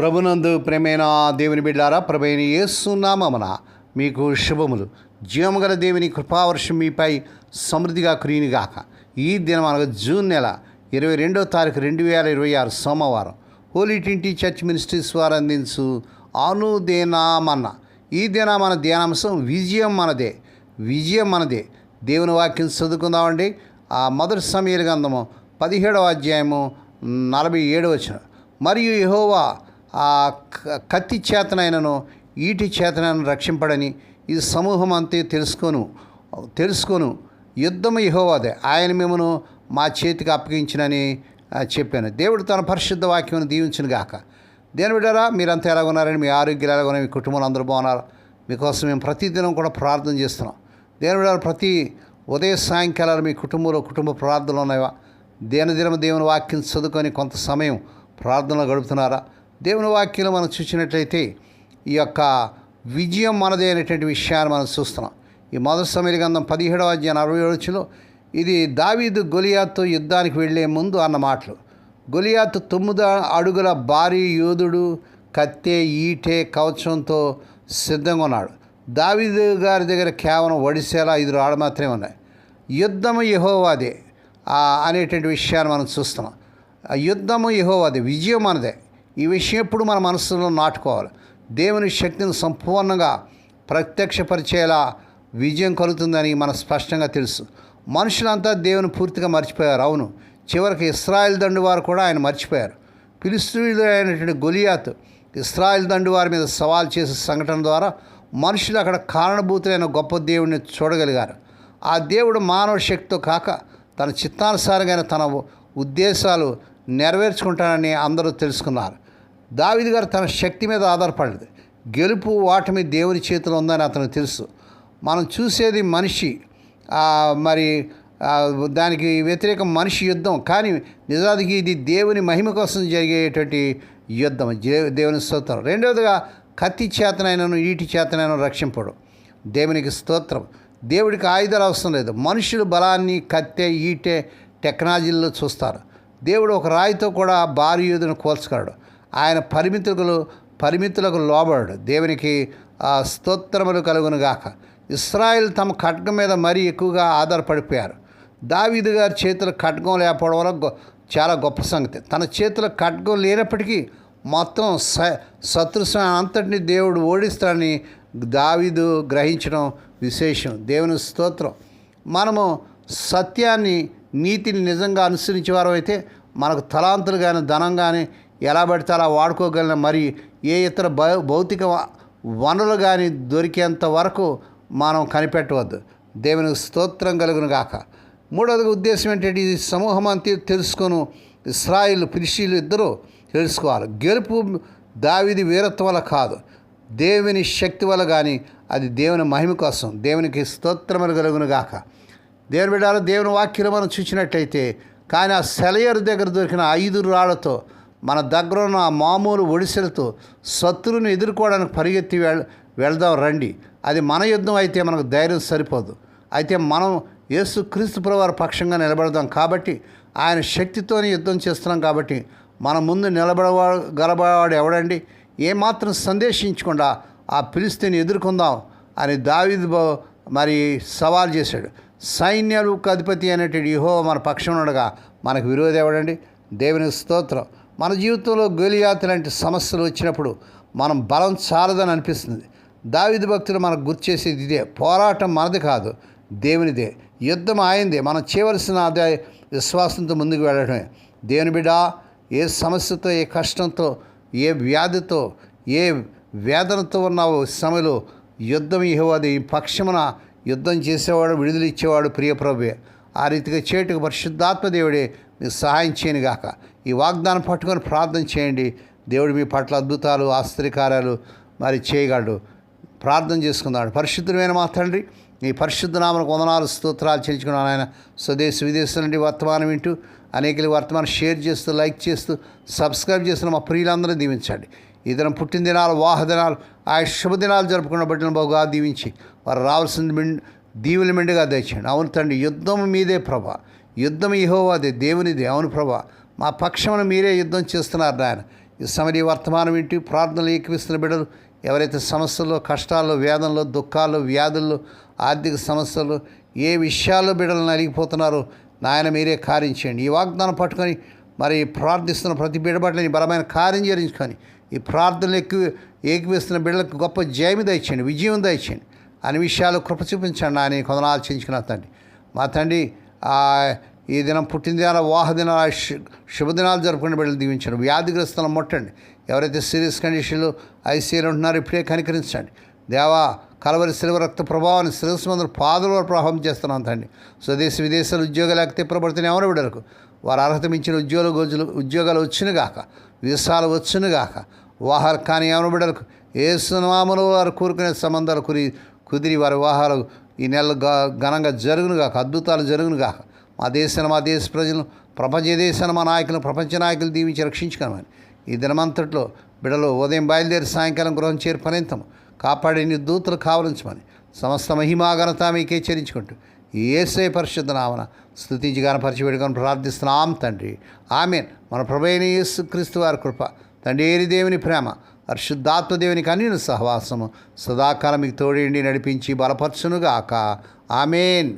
ప్రభునందు ప్రేమైన దేవుని బిడ్డారా, ప్రభువైన యేసు నామమున మీకు శుభములు. జీవముగల దేవుని కృపావర్షం మీపై సమృద్ధిగా కురియునుగాక. ఈ దినం అనగా జూన్ నెల 22వ తారీఖు 2026 సోమవారం హోలీ ట్రినిటీ చర్చ్ మినిస్ట్రీస్ వారు అందించు అనుదినమన్న. ఈ దిన మన ధ్యానాంశం విజయం మనదే, విజయం మనదే. దేవుని వాక్యం చదువుకుందామండి. ఆ మొదటి సమూయేలు గ్రంథము 17వ అధ్యాయము 47వ వచనం. మరియు యెహోవా ఆ కత్తి చేతనైనను ఈటి చేతనైనను రక్షింపడని ఈ సమూహం అంతే తెలుసుకొను యుద్ధము యెహోవాదే, ఆయన మిమ్మను మా చేతికి అప్పగించినని చెప్పాను. దేవుడు తన పరిశుద్ధ వాక్యమును దీవించును గాక. దేని బిడ్డారా, మీరంతా ఎలా ఉన్నారని, మీ ఆరోగ్యాలు ఎలా ఉన్నాయి, మీ కుటుంబాలు అందరూ బాగున్నారు. మీకోసం మేము ప్రతిదినం కూడా ప్రార్థన చేస్తున్నాం. దేని బిడ్డారా, ప్రతి ఉదయ సాయంకాలాలు మీ కుటుంబ ప్రార్థనలు ఉన్నాయా? దినదినం దేవుని వాక్యం చదువుకొని కొంత సమయం ప్రార్థనలో గడుపుతున్నారా? దేవుని వాక్యంలో మనం చూసినట్లయితే ఈ యొక్క విజయం మనదే అనేటువంటి విషయాన్ని మనం చూస్తున్నాం. ఈ మొదటి సమూయేలు గ్రంథం 17వ అధ్యాయం 47 ఇది దావీదు గొలియాతుతో యుద్ధానికి వెళ్ళే ముందు అన్న మాటలు. గొలియాతు 9 అడుగుల భారీ యోధుడు, కత్తె, ఈటె, కవచంతో సిద్ధంగా ఉన్నాడు. దావీదు గారి దగ్గర కేవలం ఒడిసేలా 5 రాళ్ళు మాత్రమే ఉన్నాయి. యుద్ధము యెహోవాదే అనేటువంటి విషయాన్ని మనం చూస్తున్నాం. యుద్ధము యెహోవాదే, విజయం మనదే. ఈ విషయం ఎప్పుడు మన మనసులో నాటుకోవాలి. దేవుని శక్తిని సంపూర్ణంగా ప్రత్యక్షపరిచేలా విజయం కలుగుతుందని మనకు స్పష్టంగా తెలుసు. మనుషులంతా దేవుని పూర్తిగా మర్చిపోయారు. అవును, చివరికి ఇశ్రాయేల్ దండు వారు కూడా ఆయన మర్చిపోయారు. ఫిలిష్తీయుడు అయినటువంటి గొలియాతు ఇశ్రాయేల్ దండు వారి మీద సవాల్ చేసే సంఘటన ద్వారా మనుషులు అక్కడ కారణభూతులైన గొప్ప దేవుడిని చూడగలిగారు. ఆ దేవుడు మానవ శక్తితో కాక తన చిత్తానుసారంగా తన ఉద్దేశాలు నెరవేర్చుకుంటానని అందరూ తెలుసుకున్నారు. దావీదు గారు తన శక్తి మీద ఆధారపడలేదు. గెలుపు ఓటమి దేవుని చేతిలో ఉందని అతనికి తెలుసు. మనం చూసేది మనిషి, మరి దానికి వ్యతిరేకం మనిషి యుద్ధం, కానీ నిజానికి ఇది దేవుని మహిమ కోసం జరిగేటువంటి యుద్ధం. దేవుని స్తోత్రం. రెండవదిగా కత్తి చేతనైనను ఈటి చేతనైనా రక్షింపడు. దేవునికి స్తోత్రం. దేవుడికి ఆయుధాలు అవసరం లేదు. మనుషులు బలాన్ని కత్తె, ఈటె, టెక్నాలజీల్లో చూస్తారు. దేవుడు ఒక రాయితో కూడా భారీ యోధును కోల్చగలడు. ఆయన పరిమితులకు లోబడు. దేవునికి స్తోత్రములు కలుగును గాక. ఇశ్రాయేల్ తమ ఖడ్గం మీద మరీ ఎక్కువగా ఆధారపడిపోయారు. దావీదు గారి చేతుల ఖడ్గం లేకపోవడం వల్ల చాలా గొప్ప సంగతి. తన చేతుల ఖడ్గం లేనప్పటికీ మొత్తం శత్రుత్వం అంతటిని దేవుడు ఓడిస్తాడని దావీదు గ్రహించడం విశేషం. దేవుని స్తోత్రం. మనము సత్యాన్ని, నీతిని నిజంగా అనుసరించేవారు అయితే మనకు తలాంతులు కానీ ధనం కానీ ఎలా పడితే అలా వాడుకోగలిగిన, మరి ఏ ఇతర భౌతిక వనరులు కానీ దొరికేంత వరకు మనం కనిపెట్టవద్దు. దేవునికి స్తోత్రం కలుగును గాక. మూడవది ఉద్దేశం ఏంటంటే, ఇది సమూహం అంతా తెలుసుకొను ఇశ్రాయేలు ఫిలిష్తీయులు ఇద్దరూ తెలుసుకోవాలి. గెలుపు దావీదు వీరత్వం వల్ల కాదు, దేవుని శక్తి వల్ల, కానీ అది దేవుని మహిమ కోసం. దేవునికి స్తోత్రములు కలుగును గాక. దేవుని బిడ్డలు, దేవుని వాక్యం మనం చూసినట్లయితే, కానీ ఆ సెలయరు దగ్గర దొరికిన 5 రాళ్లతో, మన దగ్గర ఉన్న ఆ మామూలు ఒడిసెలతో శత్రువుని ఎదుర్కోవడానికి పరిగెత్తి వెళ్దాం రండి. అది మన యుద్ధం అయితే మనకు ధైర్యం సరిపోదు. అయితే మనం యేసుక్రీస్తు ప్రభువారి పక్షంగా నిలబడదాం. కాబట్టి ఆయన శక్తితోనే యుద్ధం చేస్తున్నాం. కాబట్టి మన ముందు నిలబడగలవాడు ఎవడండి? ఏమాత్రం సందేశించకుండా ఆ ఫిలిష్తీయుని ఎదుర్కొందాం అని దావీదు మరి సవాల్ చేశాడు. సైన్యాలకు అధిపతి అనేటువంటి యెహోవా మన పక్షం ఉండగా మనకు విరోధి ఎవడండి? దేవుని స్తోత్రం. మన జీవితంలో గొలియాతు లాంటి సమస్యలు వచ్చినప్పుడు మనం బలం చాలదని అనిపిస్తుంది. దావీదు భక్తులు మనకు గుర్తు చేసేది ఇదే: పోరాటం మనది కాదు, దేవునిదే. యుద్ధం ఆయనదే. మనం చేయవలసిన అదే విశ్వాసంతో ముందుకు వెళ్ళడమే. దేవుని బిడ్డ, ఏ సమస్యతో, ఏ కష్టంతో, ఏ వ్యాధితో, ఏ వేదనతో ఉన్నావో సమయంలో యుద్ధం యెహోవాదే. ఈ పక్షమున యుద్ధం చేసేవాడు, విడుదల ఇచ్చేవాడు ప్రియ ప్రభువే. ఆ రీతిగా చేటుకు పరిశుద్ధాత్మ దేవుడే మీకు సహాయం చేయను గాక. ఈ వాగ్దానం పట్టుకొని ప్రార్థన చేయండి. దేవుడు మీ పట్ల అద్భుతాలు, ఆశ్చర్యకార్యాలు మరి చేయగలడు. ప్రార్థన చేసుకుందాడు. పరిశుద్ధమైన మా తండ్రి, ఈ పరిశుద్ధ నామమునకు వందనాలు, స్తోత్రాలు చెల్లించుకున్నాను. ఆయన స్వదేశ విదేశాల నుండి వర్తమానం వింటూ అనేకలు వర్తమానం షేర్ చేస్తూ, లైక్ చేస్తూ, సబ్స్క్రైబ్ చేస్తున్న మా ప్రియులందరూ దీవించండి. ఈ దినం పుట్టిన దినాలు, వాహ దినాలు, ఆ శుభదినాలు జరుపుకున్న బిడ్డలను బాగుగా దీవించి వారు రావాల్సిన దీవుల మెండుగా దయచేయండి. అవును తండ్రి, యుద్ధం మీదే ప్రభా, యుద్ధం యెహోవాదే, దేవునిదే. అవును ప్రభా, మా పక్షమున మీరే యుద్ధం చేస్తున్నారు నాయన. ఈ సమయ వర్తమానం వింటూ ప్రార్థనలు ఏకీవిస్తున్న బిడ్డలు ఎవరైతే సమస్యల్లో, కష్టాల్లో, వేదనలో, దుఃఖాల్లో, వ్యాధుల్లో, ఆర్థిక సమస్యలు, ఏ విషయాల్లో బిడ్డలు నలిగిపోతున్నారో నాయన మీరే కార్యం చేయండి. ఈ వాగ్దానం పట్టుకొని మరి ప్రార్థిస్తున్న ప్రతి బిడ్డ పట్ల నీ బలమైన కార్యం చేయించుకొని ఈ ప్రార్థనలు ఏకీవిస్తున్న బిడ్డలకు గొప్ప జయమి దయచేయండి, విజయం దయచేయండి. అన్ని విషయాలు కృప చూపించండి. ఆయన కొందరు ఆలోచించుకున్న తండ్రి, మా తండ్రి ఈ దినం పుట్టినదినాల, వాహ దినాల, శుభదినాలు జరుపుకునే బిడ్డలు దీవించండి. వ్యాధిగ్రస్తులను ముట్టండి. ఎవరైతే సీరియస్ కండిషన్లో ఐసీయూలో ఉంటున్నారో ఇప్పుడే కనికరించండి. దేవా, కలవరి శిలువ రక్త ప్రభావాన్ని శిరస్సు మందులు పాదుల వరకు ప్రభావం చేస్తున్నాం తండ్రి. స్వదేశ విదేశాలు ఉద్యోగాలు తిప్పబడుతున్న ఎవరు బిడ్డలకు వారు అర్హత మించిన ఉద్యోగాలు వచ్చినగాక, వీసాలు వచ్చినగాక, వివాహాలు కానీ ఎవరు బిడ్డలకు ఏసునామములో వారు కోరుకునే సంబంధాలు కుదిరి వారి వివాహాలు ఈ నెలలో ఘనంగా జరుగునుగాక, అద్భుతాలు జరుగునుగాక. మా దేశాన్ని, మా దేశ ప్రజలను, ప్రపంచ దేశాన్ని, మా నాయకులను, ప్రపంచ నాయకులు దీవించి రక్షించుకోమని ఈ దినమంతట్లో బిడ్డలు ఉదయం బయలుదేరి సాయంకాలం గృహం చేరి పర్యంతం కాపాడే నీ దూతలు కావలించమని సమస్త మహిమాఘనత మీకే చెల్లించుకుంటూ యేసయ్య పరిశుద్ధ నామమున స్తుతించి గణపరిచి వేడుకొని ప్రార్థిస్తున్నాం తండ్రి. ఆమేన్. మన ప్రభువైన యేసుక్రీస్తు వారి కృప, తండ్రి దేవుని ప్రేమ, పరిశుద్ధాత్మ దేవునికి అన్యున సహవాసము సదాకాలం మీకు తోడేండి నడిపించి బలపరచునుగాక. ఆమేన్.